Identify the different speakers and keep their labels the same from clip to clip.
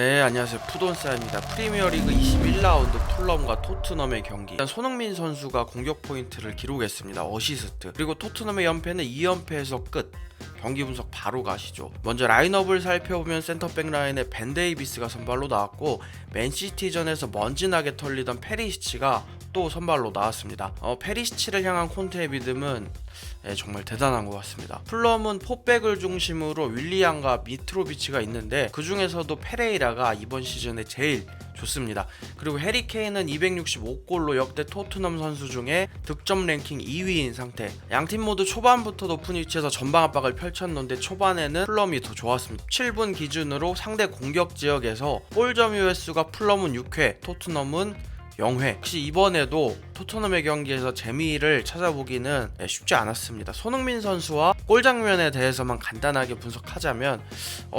Speaker 1: 네, 안녕하세요. 푸돈사입니다. 프리미어리그 21라운드 풀럼과 토트넘의 경기. 일단 손흥민 선수가 공격 포인트를 기록했습니다. 어시스트. 그리고 토트넘의 연패는 2연패에서 끝. 경기 분석 바로 가시죠. 먼저 라인업을 살펴보면 센터백 라인에 벤 데이비스가 선발로 나왔고, 맨시티전에서 먼지나게 털리던 페리시치가 또 선발로 나왔습니다. 페리시치를 향한 콘테의 믿음은 정말 대단한 것 같습니다. 풀럼은 포백을 중심으로 윌리안과 미트로비치가 있는데 그 중에서도 페레이라가 이번 시즌에 제일 좋습니다. 그리고 해리 케인은 265골로 역대 토트넘 선수 중에 득점 랭킹 2위인 상태. 양팀 모두 초반부터 높은 위치에서 전방 압박을 펼쳤는데 초반에는 풀럼이 더 좋았습니다. 7분 기준으로 상대 공격 지역에서 골 점유회 수가 풀럼은 6회, 토트넘은 0회. 혹시 이번에도 토트넘의 경기에서 재미를 찾아보기는 쉽지 않았습니다. 손흥민 선수와 골 장면에 대해서만 간단하게 분석하자면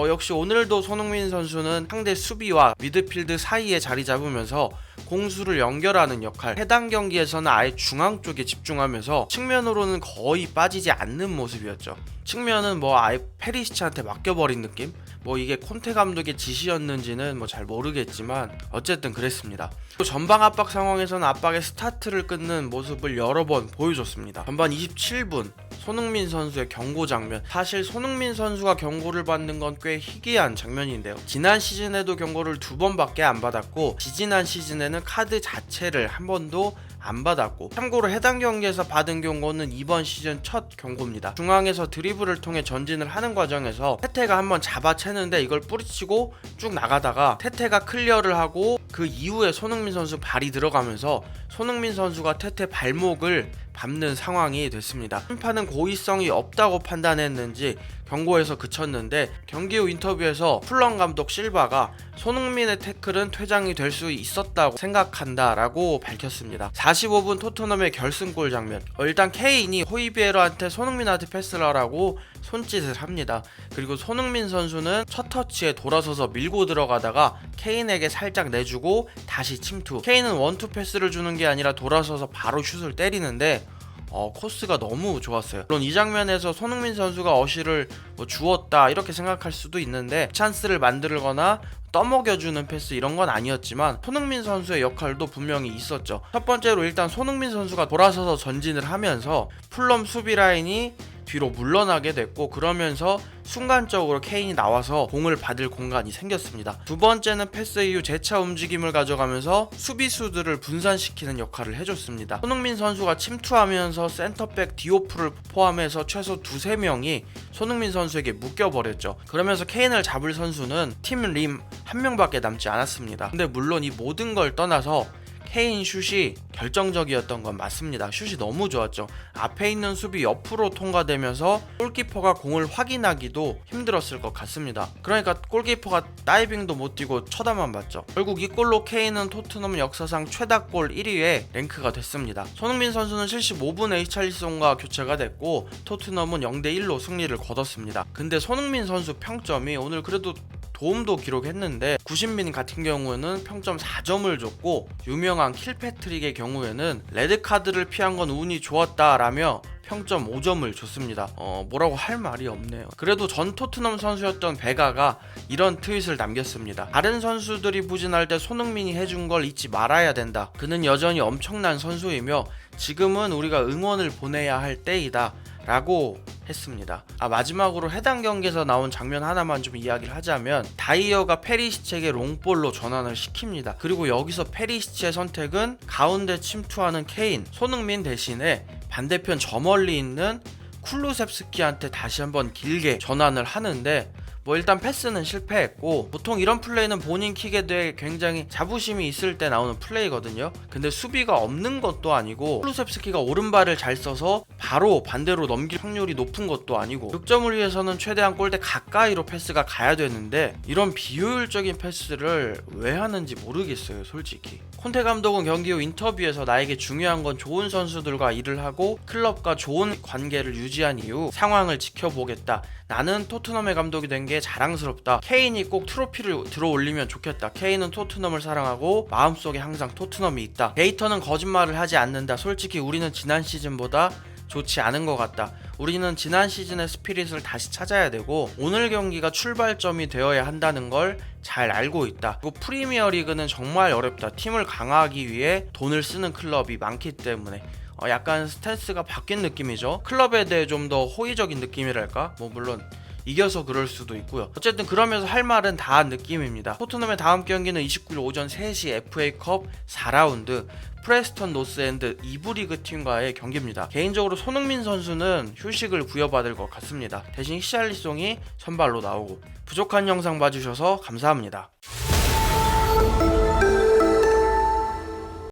Speaker 1: 역시 오늘도 손흥민 선수는 상대 수비와 미드필드 사이에 자리 잡으면서 공수를 연결하는 역할, 해당 경기에서는 아예 중앙 쪽에 집중하면서 측면으로는 거의 빠지지 않는 모습이었죠. 측면은 아예 페리시치한테 맡겨버린 느낌? 이게 콘테 감독의 지시였는지는 잘 모르겠지만 어쨌든 그랬습니다. 또 전방 압박 상황에서는 압박의 스타트를 끊는 모습을 여러 번 보여줬습니다. 전반 27분 손흥민 선수의 경고 장면. 사실 손흥민 선수가 경고를 받는 건 꽤 희귀한 장면인데요. 지난 시즌에도 경고를 2번밖에 안 받았고 지지난 시즌에는 카드 자체를 한 번도 안 받았고, 참고로 해당 경기에서 받은 경고는 이번 시즌 첫 경고입니다. 중앙에서 드리블을 통해 전진을 하는 과정에서 테테가 한번 잡아채는데 이걸 뿌리치고 쭉 나가다가 테테가 클리어를 하고 그 이후에 손흥민 선수 발이 들어가면서 손흥민 선수가 테테 발목을 밟는 상황이 됐습니다. 심판은 고의성이 없다고 판단했는지 경고에서 그쳤는데, 경기 후 인터뷰에서 풀럼 감독 실바가 손흥민의 태클은 퇴장이 될 수 있었다고 생각한다 라고 밝혔습니다. 45분 토트넘의 결승골 장면. 일단 케인이 호이비에르한테 손흥민한테 패스를 하라고 손짓을 합니다. 그리고 손흥민 선수는 첫 터치에 돌아서서 밀고 들어가다가 케인에게 살짝 내주고 다시 침투. 케인은 원투 패스를 주는 게 아니라 돌아서서 바로 슛을 때리는데 코스가 너무 좋았어요. 물론 이 장면에서 손흥민 선수가 어시를 주었다 이렇게 생각할 수도 있는데, 찬스를 만들거나 떠먹여주는 패스 이런 건 아니었지만 손흥민 선수의 역할도 분명히 있었죠. 첫 번째로 일단 손흥민 선수가 돌아서서 전진을 하면서 풀럼 수비 라인이 뒤로 물러나게 됐고, 그러면서 순간적으로 케인이 나와서 공을 받을 공간이 생겼습니다. 두 번째는 패스 이후 재차 움직임을 가져가면서 수비수들을 분산시키는 역할을 해줬습니다. 손흥민 선수가 침투하면서 센터백 디오프를 포함해서 최소 2-3명이 손흥민 선수에게 묶여버렸죠. 그러면서 케인을 잡을 선수는 팀 림 한 명밖에 남지 않았습니다. 근데 물론 이 모든 걸 떠나서 케인 슛이 결정적이었던 건 맞습니다. 슛이 너무 좋았죠. 앞에 있는 수비 옆으로 통과되면서 골키퍼가 공을 확인하기도 힘들었을 것 같습니다. 그러니까 골키퍼가 다이빙도 못 뛰고 쳐다만 봤죠. 결국 이 골로 케인은 토트넘 역사상 최다골 1위에 랭크가 됐습니다. 손흥민 선수는 75분에 히찰리송과 교체가 됐고 토트넘은 0-1로 승리를 거뒀습니다. 근데 손흥민 선수 평점이 오늘 그래도 도움도 기록했는데, 구신민 같은 경우에는 평점 4점을 줬고, 유명한 킬패트릭의 경우에는 레드카드를 피한 건 운이 좋았다라며 평점 5점을 줬습니다. 뭐라고 할 말이 없네요. 그래도 전 토트넘 선수였던 베가가 이런 트윗을 남겼습니다. 다른 선수들이 부진할 때 손흥민이 해준 걸 잊지 말아야 된다. 그는 여전히 엄청난 선수이며 지금은 우리가 응원을 보내야 할 때이다 라고 했습니다. 마지막으로 해당 경기에서 나온 장면 하나만 좀 이야기를 하자면, 다이어가 페리시치에게 롱볼로 전환을 시킵니다. 그리고 여기서 페리시치의 선택은 가운데 침투하는 케인, 손흥민 대신에 반대편 저 멀리 있는 쿨루셉스키한테 다시 한번 길게 전환을 하는데, 일단 패스는 실패했고, 보통 이런 플레이는 본인 킥에 대해 굉장히 자부심이 있을 때 나오는 플레이거든요. 근데 수비가 없는 것도 아니고 쿨루셉스키가 오른발을 잘 써서 바로 반대로 넘길 확률이 높은 것도 아니고, 득점을 위해서는 최대한 골대 가까이로 패스가 가야 되는데 이런 비효율적인 패스를 왜 하는지 모르겠어요, 솔직히. 콘테 감독은 경기 후 인터뷰에서 나에게 중요한 건 좋은 선수들과 일을 하고 클럽과 좋은 관계를 유지한 이후 상황을 지켜보겠다. 나는 토트넘의 감독이 된 게 자랑스럽다. 케인이 꼭 트로피를 들어올리면 좋겠다. 케인은 토트넘을 사랑하고 마음속에 항상 토트넘이 있다. 데이터는 거짓말을 하지 않는다. 솔직히 우리는 지난 시즌보다 좋지 않은 것 같다. 우리는 지난 시즌의 스피릿을 다시 찾아야 되고 오늘 경기가 출발점이 되어야 한다는 걸 잘 알고 있다. 그리고 프리미어 리그는 정말 어렵다. 팀을 강화하기 위해 돈을 쓰는 클럽이 많기 때문에 약간 스탠스가 바뀐 느낌이죠. 클럽에 대해 좀 더 호의적인 느낌이랄까? 물론 이겨서 그럴 수도 있고요. 어쨌든 그러면서 할 말은 다 한 느낌입니다. 토트넘의 다음 경기는 29일 오전 3시 FA컵 4라운드 프레스턴 노스엔드 2부 리그 팀과의 경기입니다. 개인적으로 손흥민 선수는 휴식을 부여받을 것 같습니다. 대신 히샬리송이 선발로 나오고 부족한 영상 봐주셔서 감사합니다.